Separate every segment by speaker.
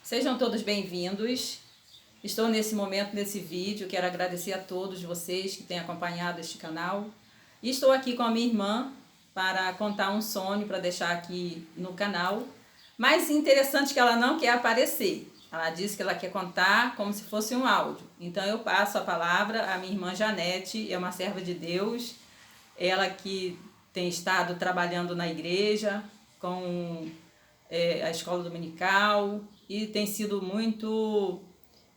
Speaker 1: Sejam todos bem-vindos. Estou nesse momento, nesse vídeo, quero agradecer a todos vocês que têm acompanhado este canal. E estou aqui com a minha irmã para contar um sonho, para deixar aqui no canal. Mas interessante que ela não quer aparecer. Ela disse que ela quer contar como se fosse um áudio. Então eu passo a palavra à minha irmã Janete, é uma serva de Deus. Ela que tem estado trabalhando na igreja, com a escola dominical, e tem sido muito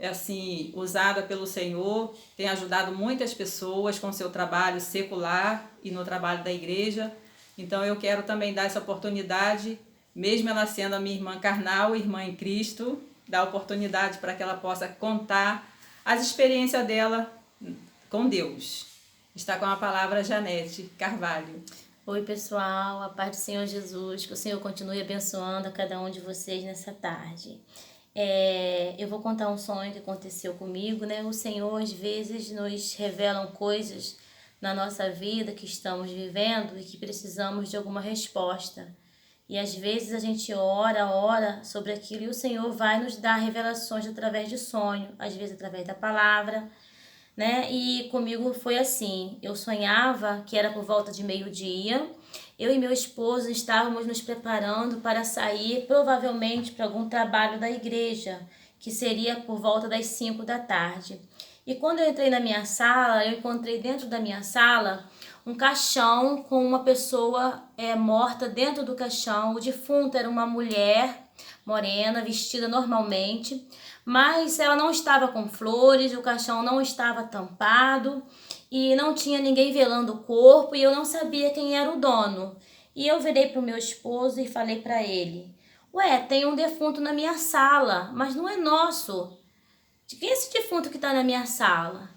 Speaker 1: assim usada pelo Senhor, tem ajudado muitas pessoas com seu trabalho secular e no trabalho da igreja. Então eu quero também dar essa oportunidade, mesmo ela sendo a minha irmã carnal, irmã em Cristo, dar oportunidade para que ela possa contar as experiências dela com Deus. Está com a palavra Janete Carvalho.
Speaker 2: Oi pessoal, a paz do Senhor Jesus, que o Senhor continue abençoando a cada um de vocês nessa tarde. Eu vou contar um sonho que aconteceu comigo, né? O Senhor às vezes nos revela coisas na nossa vida que estamos vivendo e que precisamos de alguma resposta. E às vezes a gente ora sobre aquilo e o Senhor vai nos dar revelações através de sonho, às vezes através da palavra, né? E comigo foi assim, eu sonhava que era por volta de meio-dia, eu e meu esposo estávamos nos preparando para sair provavelmente para algum trabalho da igreja, que seria por volta das 5 da tarde. E quando eu entrei na minha sala, eu encontrei dentro da minha sala um caixão com uma pessoa morta dentro do caixão. O defunto era uma mulher morena, vestida normalmente, mas ela não estava com flores, o caixão não estava tampado e não tinha ninguém velando o corpo e eu não sabia quem era o dono. E eu virei para o meu esposo e falei para ele: "Ué, tem um defunto na minha sala, mas não é nosso. De quem é esse defunto que está na minha sala?"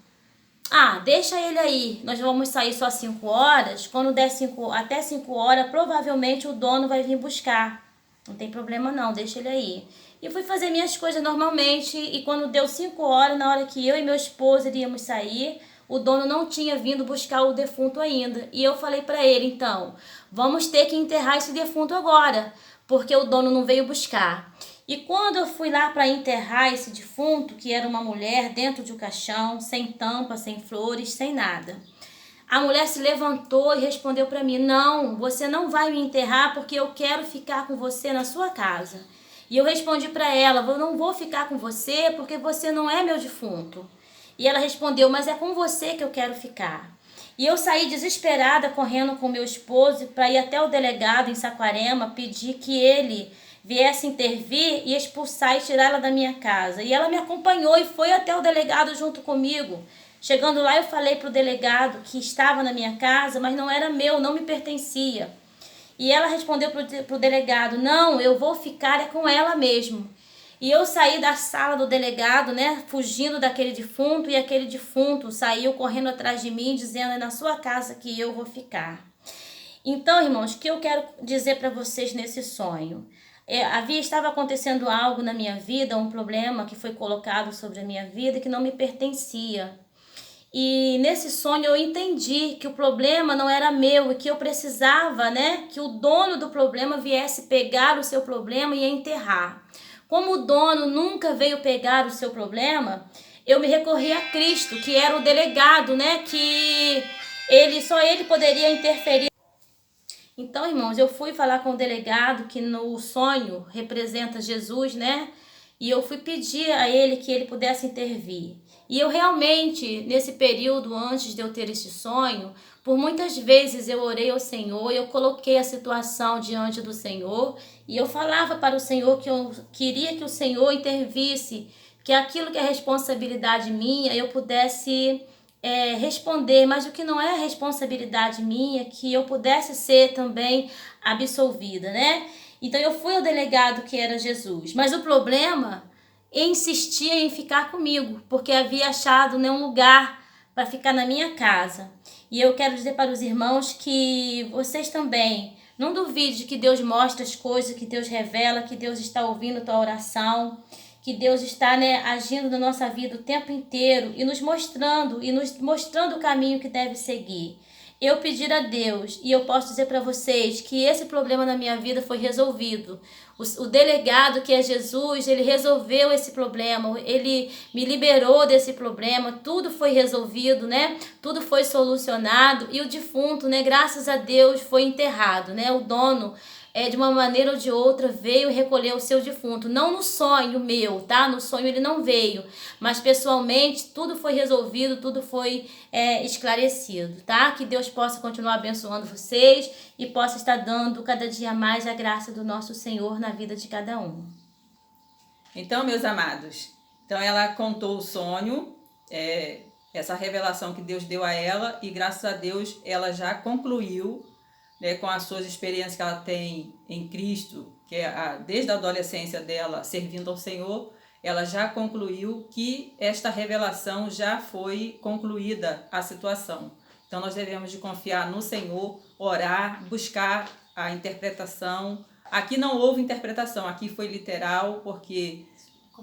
Speaker 2: "Ah, deixa ele aí, nós vamos sair só 5 horas, quando der até 5 horas, provavelmente o dono vai vir buscar. Não tem problema não, deixa ele aí." E fui fazer minhas coisas normalmente e quando deu 5 horas, na hora que eu e meu esposo iríamos sair, o dono não tinha vindo buscar o defunto ainda. E eu falei para ele: "Então, vamos ter que enterrar esse defunto agora, porque o dono não veio buscar." E quando eu fui lá para enterrar esse defunto, que era uma mulher dentro de um caixão, sem tampa, sem flores, sem nada, a mulher se levantou e respondeu para mim: "Não, você não vai me enterrar porque eu quero ficar com você na sua casa." E eu respondi para ela: "Eu não vou ficar com você porque você não é meu defunto." E ela respondeu: "Mas é com você que eu quero ficar." E eu saí desesperada, correndo com meu esposo para ir até o delegado em Saquarema, pedir que ele viesse intervir e expulsar e tirar ela da minha casa. E ela me acompanhou e foi até o delegado junto comigo. Chegando lá, eu falei para o delegado que estava na minha casa, mas não era meu, não me pertencia. E ela respondeu para o delegado: "Não, eu vou ficar é com ela mesmo." E eu saí da sala do delegado, né, fugindo daquele defunto, e aquele defunto saiu correndo atrás de mim, dizendo: "É na sua casa que eu vou ficar." Então, irmãos, o que eu quero dizer para vocês nesse sonho? Estava acontecendo algo na minha vida, um problema que foi colocado sobre a minha vida que não me pertencia. E nesse sonho eu entendi que o problema não era meu e que eu precisava, né, que o dono do problema viesse pegar o seu problema e enterrar. Como o dono nunca veio pegar o seu problema, eu me recorri a Cristo, que era o delegado, né, que só ele poderia interferir. Então, irmãos, eu fui falar com o delegado, que no sonho representa Jesus, né? E eu fui pedir a ele que ele pudesse intervir. E eu realmente, nesse período antes de eu ter esse sonho, por muitas vezes eu orei ao Senhor, eu coloquei a situação diante do Senhor e eu falava para o Senhor que eu queria que o Senhor intervisse, que aquilo que é responsabilidade minha eu pudesse responder, mas o que não é responsabilidade minha, que eu pudesse ser também absolvida, né? Então eu fui ao delegado, que era Jesus, mas o problema insistia em ficar comigo, porque havia achado, né, um lugar para ficar na minha casa. E eu quero dizer para os irmãos que vocês também não duvide que Deus mostra as coisas, que Deus revela, que Deus está ouvindo a tua oração, que Deus está, né, agindo na nossa vida o tempo inteiro e nos mostrando o caminho que deve seguir. eu pedir a Deus, e eu posso dizer para vocês que esse problema na minha vida foi resolvido. O delegado, que é Jesus, ele resolveu esse problema, ele me liberou desse problema, tudo foi resolvido, né? Tudo foi solucionado, e o defunto, né, graças a Deus, foi enterrado, né? O dono, de uma maneira ou de outra, veio recolher o seu defunto. Não no sonho meu, tá? No sonho ele não veio. Mas pessoalmente, tudo foi resolvido, tudo foi esclarecido, tá? Que Deus possa continuar abençoando vocês e possa estar dando cada dia mais a graça do nosso Senhor na vida de cada um.
Speaker 1: Então, meus amados, então ela contou o sonho, essa revelação que Deus deu a ela, e graças a Deus ela já concluiu, né, com as suas experiências que ela tem em Cristo, que é desde a adolescência dela servindo ao Senhor, ela já concluiu que esta revelação já foi concluída a situação. Então nós devemos de confiar no Senhor, orar, buscar a interpretação. Aqui não houve interpretação, aqui foi literal, porque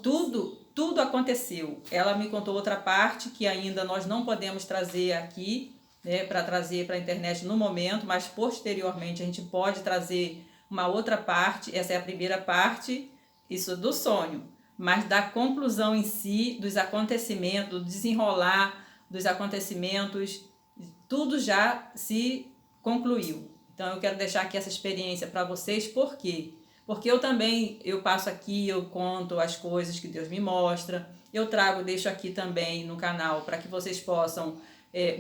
Speaker 1: tudo aconteceu. Ela me contou outra parte que ainda nós não podemos trazer aqui, né, para trazer para a internet no momento, mas posteriormente a gente pode trazer uma outra parte. Essa é a primeira parte, isso do sonho, mas da conclusão em si, dos acontecimentos, do desenrolar dos acontecimentos, tudo já se concluiu. Então eu quero deixar aqui essa experiência para vocês. Por quê? Porque eu passo aqui, eu conto as coisas que Deus me mostra, eu deixo aqui também no canal para que vocês possam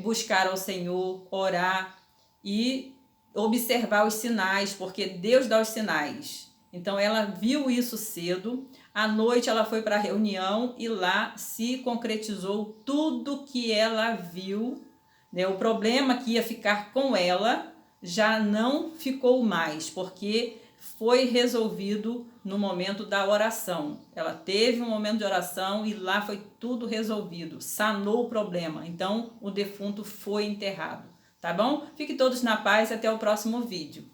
Speaker 1: buscar ao Senhor, orar e observar os sinais, porque Deus dá os sinais. Então ela viu isso cedo, à noite ela foi para a reunião e lá se concretizou tudo que ela viu, né? O problema que ia ficar com ela já não ficou mais, porque foi resolvido no momento da oração. Ela teve um momento de oração e lá foi tudo resolvido, sanou o problema. Então o defunto foi enterrado, tá bom? Fiquem todos na paz, até o próximo vídeo.